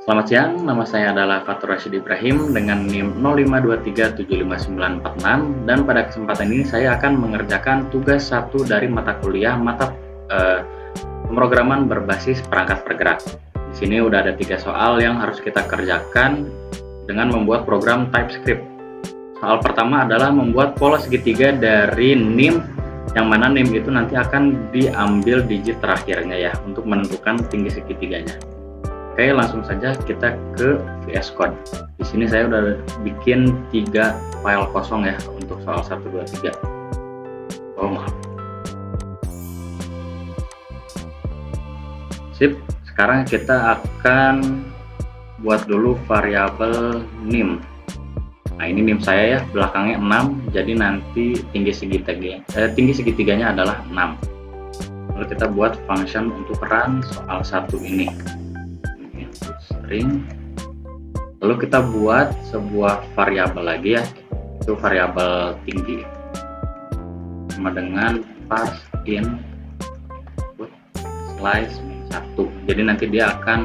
Selamat siang, nama saya adalah Fatur Rashid Ibrahim dengan NIM 052375946 dan pada kesempatan ini saya akan mengerjakan tugas satu dari mata kuliah pemrograman berbasis perangkat bergerak. Di sini udah ada 3 soal yang harus kita kerjakan dengan membuat program TypeScript. Soal pertama adalah membuat pola segitiga dari NIM, yang mana NIM itu nanti akan diambil digit terakhirnya ya untuk menentukan tinggi segitiganya. Oke, langsung saja kita ke VS Code. Di sini saya udah bikin 3 file kosong ya untuk soal 1, 2, 3. Oh, maaf. Sip, sekarang kita akan buat dulu variabel NIM. Nah, ini NIM saya ya, belakangnya 6, jadi nanti tinggi segitiganya adalah 6. Lalu kita buat function untuk run soal 1 ini. String, lalu kita buat sebuah variabel lagi ya, itu variabel tinggi sama dengan parseIn slice 1. Jadi nanti dia akan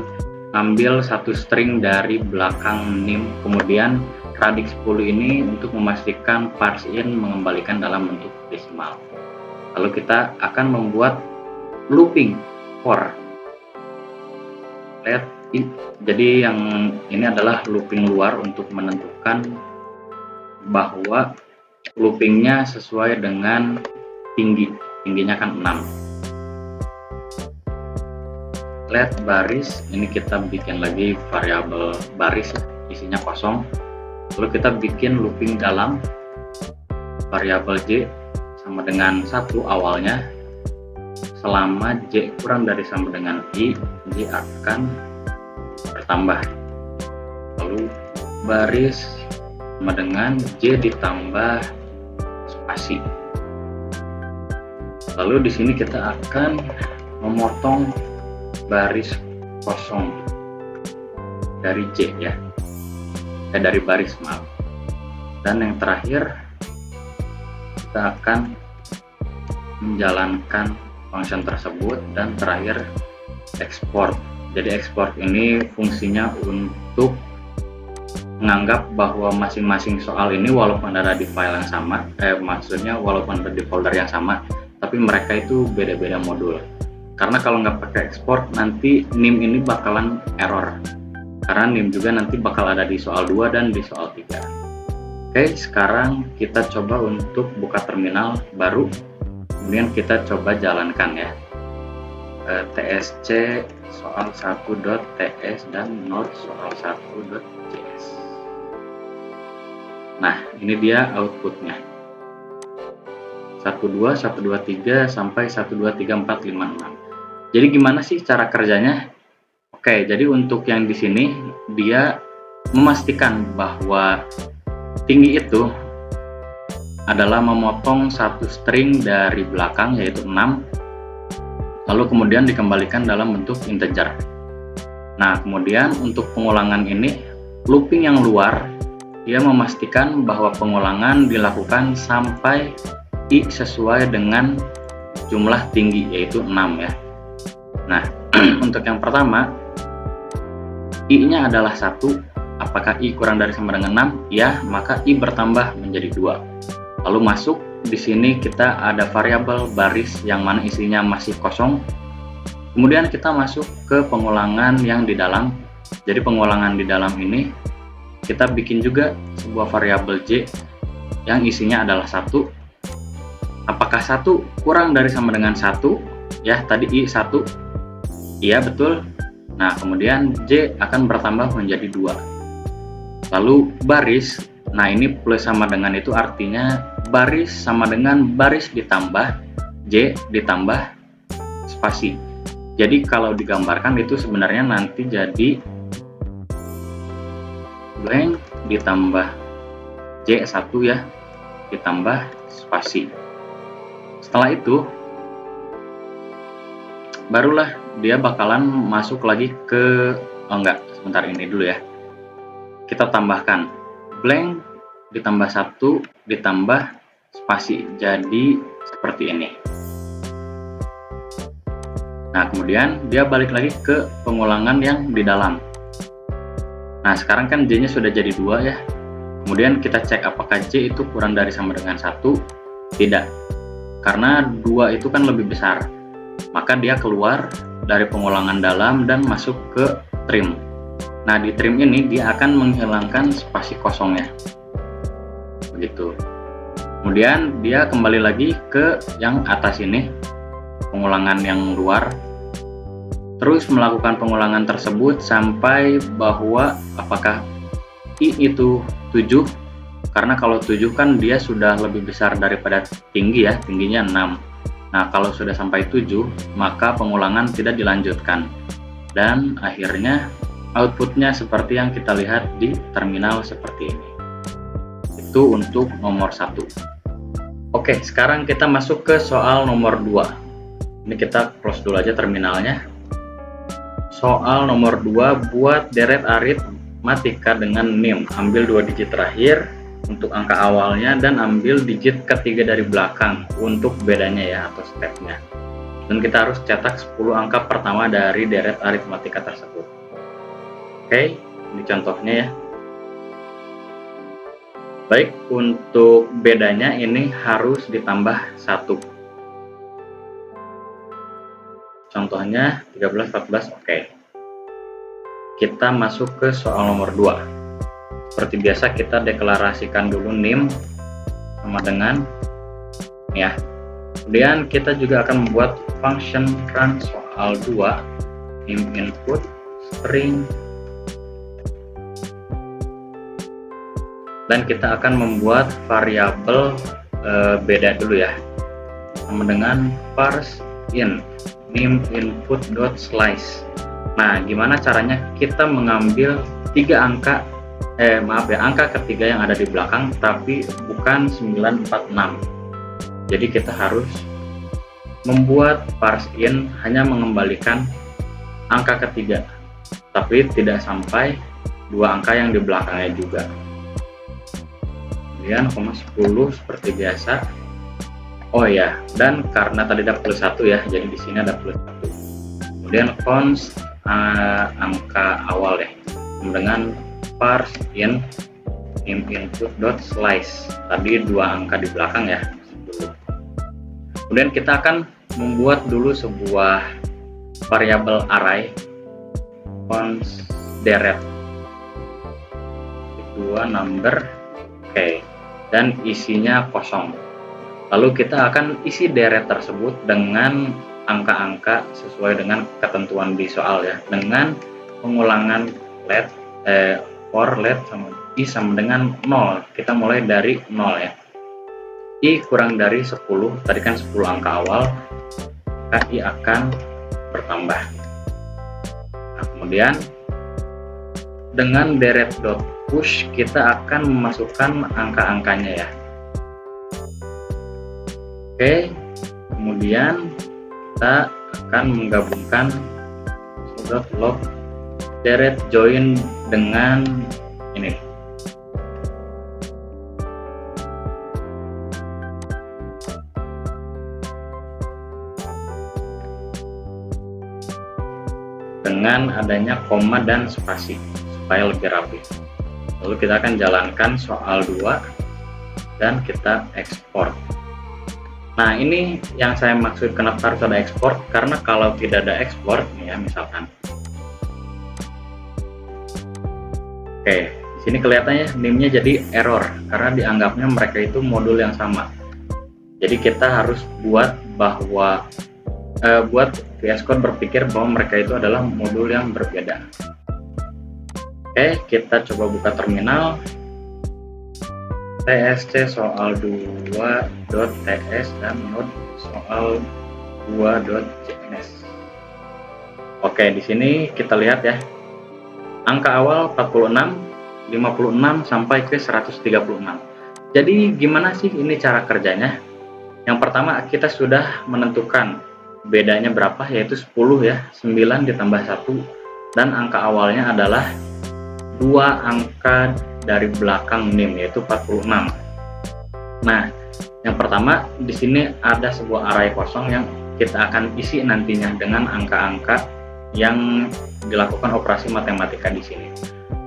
ambil satu string dari belakang NIM, kemudian radix 10 ini untuk memastikan parseIn mengembalikan dalam bentuk desimal. Lalu kita akan membuat looping for let. Jadi yang ini adalah looping luar untuk menentukan bahwa loopingnya sesuai dengan tingginya kan 6. Let baris, ini kita bikin lagi variabel baris isinya kosong. Lalu kita bikin looping dalam variabel J sama dengan 1 awalnya. Selama J kurang dari sama dengan I, J akan bertambah. Lalu baris sama dengan J ditambah spasi. Lalu di sini kita akan memotong baris kosong dari J ya, dari baris, maaf. Dan yang terakhir kita akan menjalankan function tersebut dan terakhir export. Jadi export ini fungsinya untuk menganggap bahwa masing-masing soal ini walaupun ada di file yang sama, maksudnya walaupun ada di folder yang sama, tapi mereka itu beda-beda modul. Karena kalau nggak pakai export, nanti NIM ini bakalan error. Karena NIM juga nanti bakal ada di soal 2 dan di soal 3. Oke, sekarang kita coba untuk buka terminal baru, kemudian kita coba jalankan ya. tsc soal 1.ts dan node soal 1.js. Nah, ini dia outputnya 12, 123 sampai 1234566. Jadi gimana sih cara kerjanya? Oke, jadi untuk yang di sini dia memastikan bahwa tinggi itu adalah memotong satu string dari belakang yaitu 6, lalu kemudian dikembalikan dalam bentuk integer. Nah, kemudian untuk pengulangan ini, looping yang luar, dia memastikan bahwa pengulangan dilakukan sampai I sesuai dengan jumlah tinggi, yaitu 6 ya. Nah, untuk yang pertama, I-nya adalah 1. Apakah I kurang dari sama dengan 6? Ya, maka I bertambah menjadi 2. Lalu masuk. Di sini kita ada variabel baris yang mana isinya masih kosong. Kemudian kita masuk ke pengulangan yang di dalam. Jadi pengulangan di dalam ini kita bikin juga sebuah variabel J yang isinya adalah 1. Apakah 1 kurang dari sama dengan 1? Ya, tadi I 1. Iya, betul. Nah, kemudian J akan bertambah menjadi 2. Lalu baris, nah ini plus sama dengan itu artinya baris sama dengan baris ditambah J ditambah spasi. Jadi kalau digambarkan itu sebenarnya nanti jadi blank ditambah J1 ya, ditambah spasi. Setelah itu barulah dia bakalan masuk lagi ke, sebentar, ini dulu ya. Kita tambahkan blank ditambah 1 ditambah spasi, jadi seperti ini. Nah, kemudian dia balik lagi ke pengulangan yang di dalam. Nah, sekarang kan J-nya sudah jadi 2 ya. Kemudian kita cek apakah J itu kurang dari sama dengan 1. Tidak. Karena 2 itu kan lebih besar. Maka dia keluar dari pengulangan dalam dan masuk ke trim. Nah, di trim ini dia akan menghilangkan spasi kosongnya. Begitu. Kemudian dia kembali lagi ke yang atas ini, pengulangan yang luar. Terus melakukan pengulangan tersebut sampai bahwa apakah I itu 7, karena kalau 7 kan dia sudah lebih besar daripada tinggi ya, tingginya 6. Nah, kalau sudah sampai 7 maka pengulangan tidak dilanjutkan, dan akhirnya outputnya seperti yang kita lihat di terminal seperti ini. Itu untuk nomor 1. Oke, sekarang kita masuk ke soal nomor 2. Ini kita close dulu aja terminalnya. Soal nomor 2, buat deret aritmatika dengan NIM. Ambil 2 digit terakhir untuk angka awalnya dan ambil digit ketiga dari belakang untuk bedanya ya, atau stepnya. Dan kita harus cetak 10 angka pertama dari deret aritmatika tersebut. Oke, ini contohnya ya. Baik, untuk bedanya ini harus ditambah 1. Contohnya 13, 14, oke. Kita masuk ke soal nomor 2. Seperti biasa kita deklarasikan dulu NIM sama dengan ya. Kemudian kita juga akan membuat function run soal 2, NIM input string, dan kita akan membuat variabel beda dulu ya, sama dengan parse in NIM input dot slice. Nah, gimana caranya kita mengambil 3 angka angka ketiga yang ada di belakang tapi bukan 946. Jadi kita harus membuat parse in hanya mengembalikan angka ketiga, tapi tidak sampai 2 angka yang di belakangnya juga. Kemudian 10 seperti biasa. Oh ya, dan karena tadi ada plus 1 ya, jadi di sini ada plus 1. Kemudian const angka awal ya, dengan parse in NIM input dot slice. Tadi 2 angka di belakang ya, 10. Kemudian kita akan membuat dulu sebuah variabel array const deret 2 number, oke, dan isinya kosong. Lalu kita akan isi deret tersebut dengan angka-angka sesuai dengan ketentuan di soal ya, dengan pengulangan let for let sama I sama dengan 0. Kita mulai dari 0 ya. I kurang dari 10, tadi kan 10 angka awal, maka I akan bertambah. Nah, kemudian dengan deret dot push kita akan memasukkan angka-angkanya ya. Oke, kemudian kita akan menggabungkan log deret join dengan ini. Dengan adanya koma dan spasi supaya lebih rapi. Lalu kita akan jalankan soal 2 dan kita ekspor. Nah, ini yang saya maksud kenapa harus ada ekspor, karena kalau tidak ada ekspor ya, misalkan oke, di sini kelihatannya NIM-nya jadi error karena dianggapnya mereka itu modul yang sama. Jadi kita harus buat bahwa buat VS Code berpikir bahwa mereka itu adalah modul yang berbeda. Oke, kita coba buka terminal. TSC soal 2.ts dan node soal 2.js. Oke, di sini kita lihat ya. Angka awal 46, 56 sampai ke 136. Jadi gimana sih ini cara kerjanya? Yang pertama kita sudah menentukan bedanya berapa, yaitu 10 ya, 9 ditambah 1, dan angka awalnya adalah 2 angka dari belakang NIM, yaitu 46. Nah, yang pertama di sini ada sebuah array kosong yang kita akan isi nantinya dengan angka-angka yang dilakukan operasi matematika di sini.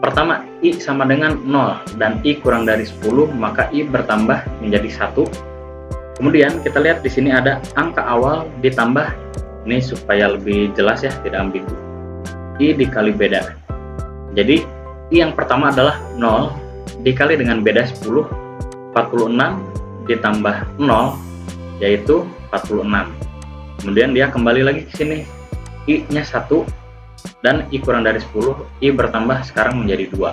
pertama I sama dengan 0 dan I kurang dari 10, maka I bertambah menjadi 1. Kemudian kita lihat di sini ada angka awal ditambah, ini supaya lebih jelas ya, tidak ambigu, I dikali beda. Jadi I yang pertama adalah 0 dikali dengan beda 10, 46 ditambah 0 yaitu 46. Kemudian dia kembali lagi ke sini, I nya 1 dan I kurang dari 10, I bertambah sekarang menjadi 2.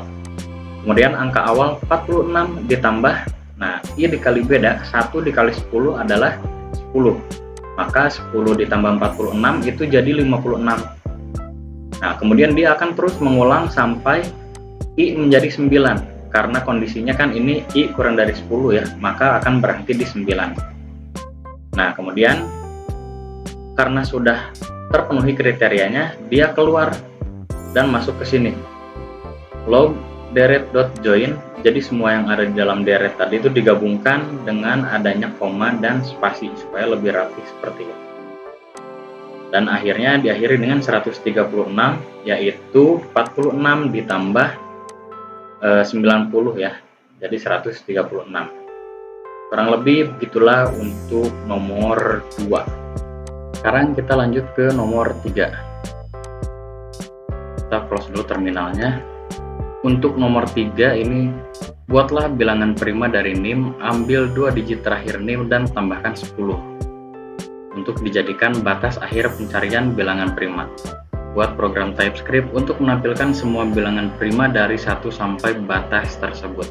Kemudian angka awal 46 ditambah, nah I dikali beda, 1 dikali 10 adalah 10, maka 10 ditambah 46 itu jadi 56. Nah kemudian dia akan terus mengulang sampai I menjadi 9, karena kondisinya kan ini I kurang dari 10 ya, maka akan berhenti di 9. Nah kemudian karena sudah terpenuhi kriterianya, dia keluar dan masuk ke sini log deret.join. Jadi semua yang ada di dalam deret tadi itu digabungkan dengan adanya koma dan spasi supaya lebih rapi seperti ini. Dan akhirnya diakhiri dengan 136, yaitu 46 ditambah 90 ya, jadi 136. Kurang lebih begitulah untuk nomor 2. Sekarang kita lanjut ke nomor 3. Kita close dulu terminalnya. Untuk nomor 3 ini, buatlah bilangan prima dari NIM, ambil 2 digit terakhir NIM dan tambahkan 10 untuk dijadikan batas akhir pencarian bilangan prima. Buat program TypeScript untuk menampilkan semua bilangan prima dari 1 sampai batas tersebut.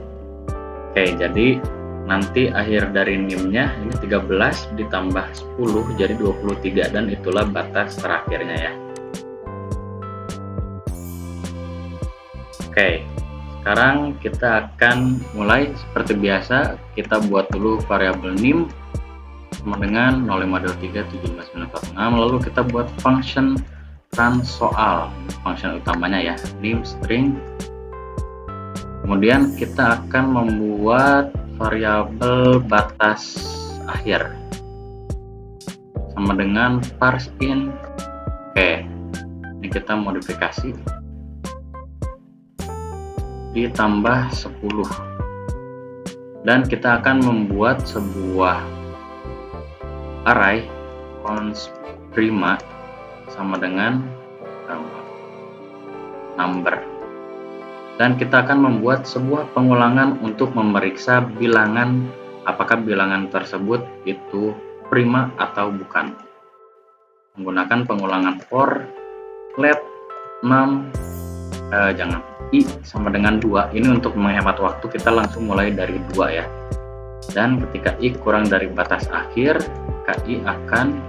Oke, jadi nanti akhir dari NIM-nya ini 13 ditambah 10 jadi 23, dan itulah batas terakhirnya ya. Oke, sekarang kita akan mulai seperti biasa. Kita buat dulu variabel NIM sama dengan 0523174946, lalu kita buat function run soal, function utamanya ya, NIM string. Kemudian kita akan membuat variabel batas akhir sama dengan parse in. Oke, ini kita modifikasi ditambah 10, dan kita akan membuat sebuah array const prima sama dengan number, dan kita akan membuat sebuah pengulangan untuk memeriksa bilangan apakah bilangan tersebut itu prima atau bukan, menggunakan pengulangan for let num I sama dengan 2. Ini untuk menghemat waktu, kita langsung mulai dari 2 ya, dan ketika I kurang dari batas akhir maka I akan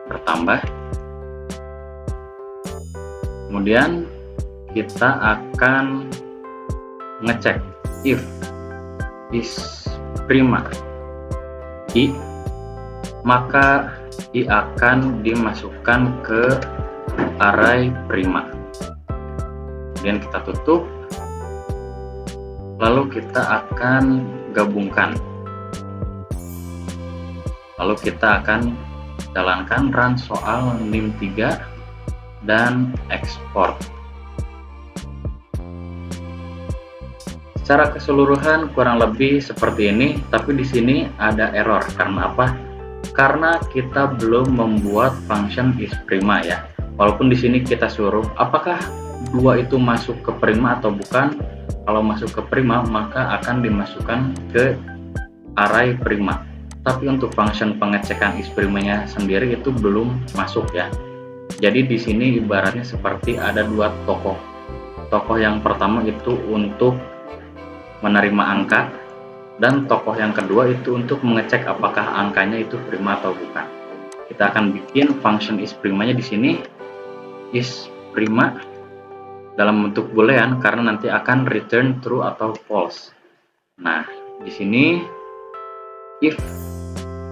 bertambah. Kemudian kita akan ngecek if is prima I, maka I akan dimasukkan ke array prima. Kemudian kita tutup, lalu kita akan gabungkan, lalu kita akan jalankan run soal NIM 3 dan export. Secara keseluruhan kurang lebih seperti ini, tapi di sini ada error. Karena apa? Karena kita belum membuat function isPrima ya. Walaupun di sini kita suruh apakah 2 itu masuk ke prima atau bukan. Kalau masuk ke prima maka akan dimasukkan ke array prima. Tapi untuk function pengecekan isPrimanya sendiri itu belum masuk ya. Jadi di sini ibaratnya seperti ada 2 tokoh. Tokoh yang pertama itu untuk menerima angka, dan tokoh yang kedua itu untuk mengecek apakah angkanya itu prima atau bukan. Kita akan bikin function isPrimanya di sini isPrima dalam bentuk boolean karena nanti akan return true atau false. Nah, di sini if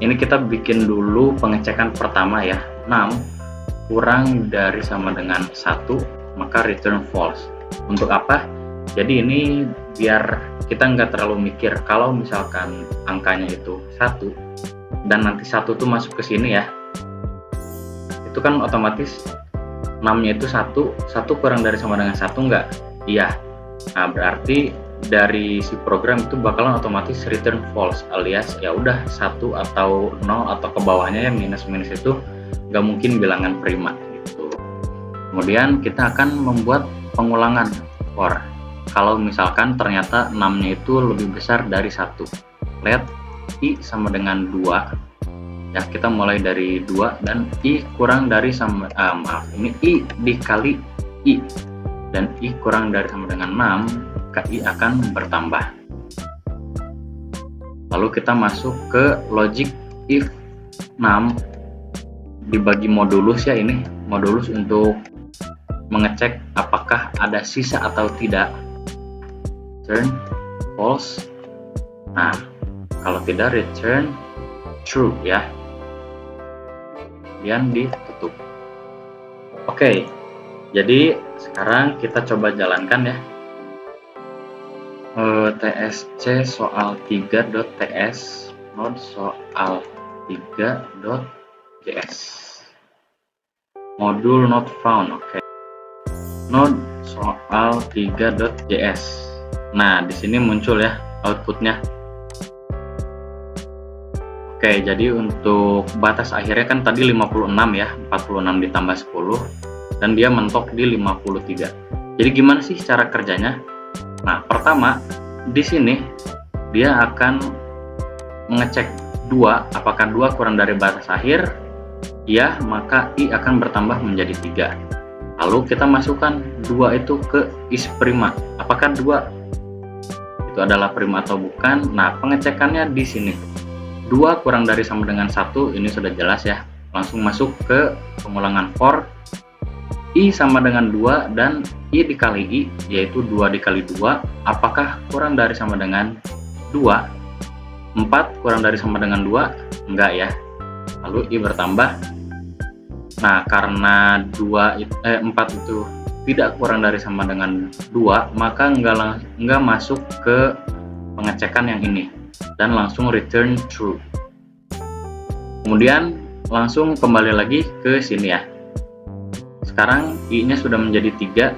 ini kita bikin dulu pengecekan pertama ya, 6 kurang dari sama dengan 1 maka return false. Untuk apa? Jadi ini biar kita nggak terlalu mikir kalau misalkan angkanya itu 1 dan nanti 1 tuh masuk ke sini ya, itu kan otomatis 6 nya itu 1 kurang dari sama dengan 1 enggak? Iya. Nah, berarti dari si program itu bakalan otomatis return false, alias ya udah 1 atau 0 atau ke bawahnya ya, minus itu nggak mungkin bilangan prima gitu. Kemudian kita akan membuat pengulangan for. Kalau misalkan ternyata 6-nya itu lebih besar dari 1. Let i sama dengan 2. Ya, kita mulai dari 2 dan i kurang dari sama ini i dikali i dan i kurang dari sama dengan 6, maka i akan bertambah. Lalu kita masuk ke logic if 6 dibagi modulus ya, ini modulus untuk mengecek apakah ada sisa atau tidak. Return false. Nah, kalau tidak return true ya. Kemudian ditutup. Oke, jadi sekarang kita coba jalankan ya. TSC soal 3.ts node soal 3.js modul not found. Oke. Node soal 3.js. Nah, di sini muncul ya outputnya. Oke, jadi untuk batas akhirnya kan tadi 56 ya, 46 ditambah 10 dan dia mentok di 53. Jadi gimana sih cara kerjanya? Nah, pertama di sini dia akan mengecek 2, apakah 2 kurang dari batas akhir? Ya, maka i akan bertambah menjadi 3. Lalu kita masukkan 2 itu ke is prima. Apakah 2 itu adalah prima atau bukan? Nah, pengecekannya di sini. 2 kurang dari sama dengan 1, ini sudah jelas ya. Langsung masuk ke pengulangan for. I sama dengan 2 dan i dikali i, yaitu 2 dikali 2. Apakah kurang dari sama dengan 2? 4 kurang dari sama dengan 2? Enggak ya. Lalu i bertambah. Nah, karena 4 itu tidak kurang dari sama dengan 2, maka enggak masuk ke pengecekan yang ini dan langsung return true. Kemudian langsung kembali lagi ke sini ya. Sekarang i-nya sudah menjadi 3.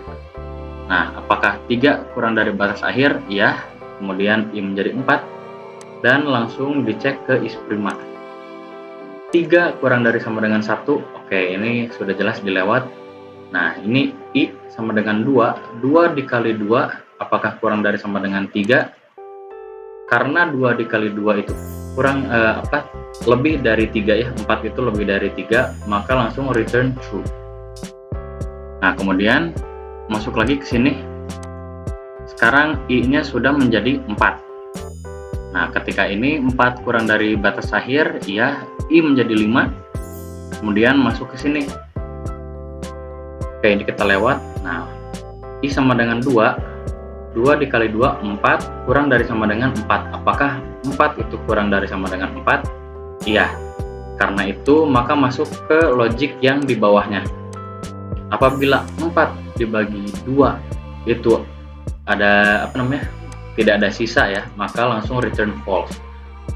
Nah, apakah 3 kurang dari batas akhir? Ya. Kemudian i menjadi 4 dan langsung dicek ke is prima. 3 kurang dari sama dengan 1. Oke, ini sudah jelas dilewat. Nah, ini i sama dengan 2. 2 dikali 2, apakah kurang dari sama dengan 3? Karena 2 dikali 2 itu kurang lebih dari 3 ya. 4 itu lebih dari 3, maka langsung return true. Nah, kemudian masuk lagi ke sini. Sekarang i-nya sudah menjadi 4. Nah, ketika ini 4 kurang dari batas akhir, ya, i menjadi 5. Kemudian masuk ke sini. Oke, ini kita lewat. Nah, i sama dengan 2. 2 dikali 2, 4 kurang dari sama dengan 4. Apakah 4 itu kurang dari sama dengan 4? Iya. Karena itu maka masuk ke logic yang di bawahnya. Apabila 4 dibagi 2 itu ada tidak ada sisa ya, maka langsung return false.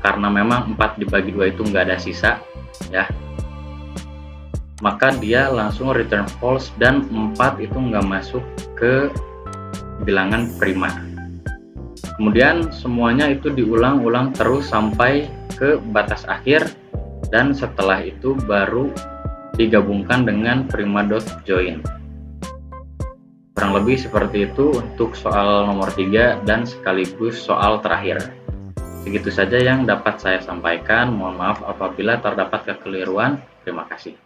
Karena memang 4 dibagi 2 itu nggak ada sisa ya, maka dia langsung return false dan 4 itu nggak masuk ke bilangan prima. Kemudian semuanya itu diulang-ulang terus sampai ke batas akhir dan setelah itu baru digabungkan dengan prima.join. Kurang lebih seperti itu untuk soal nomor 3 dan sekaligus soal terakhir. Segitu saja yang dapat saya sampaikan. Mohon maaf apabila terdapat kekeliruan. Terima kasih.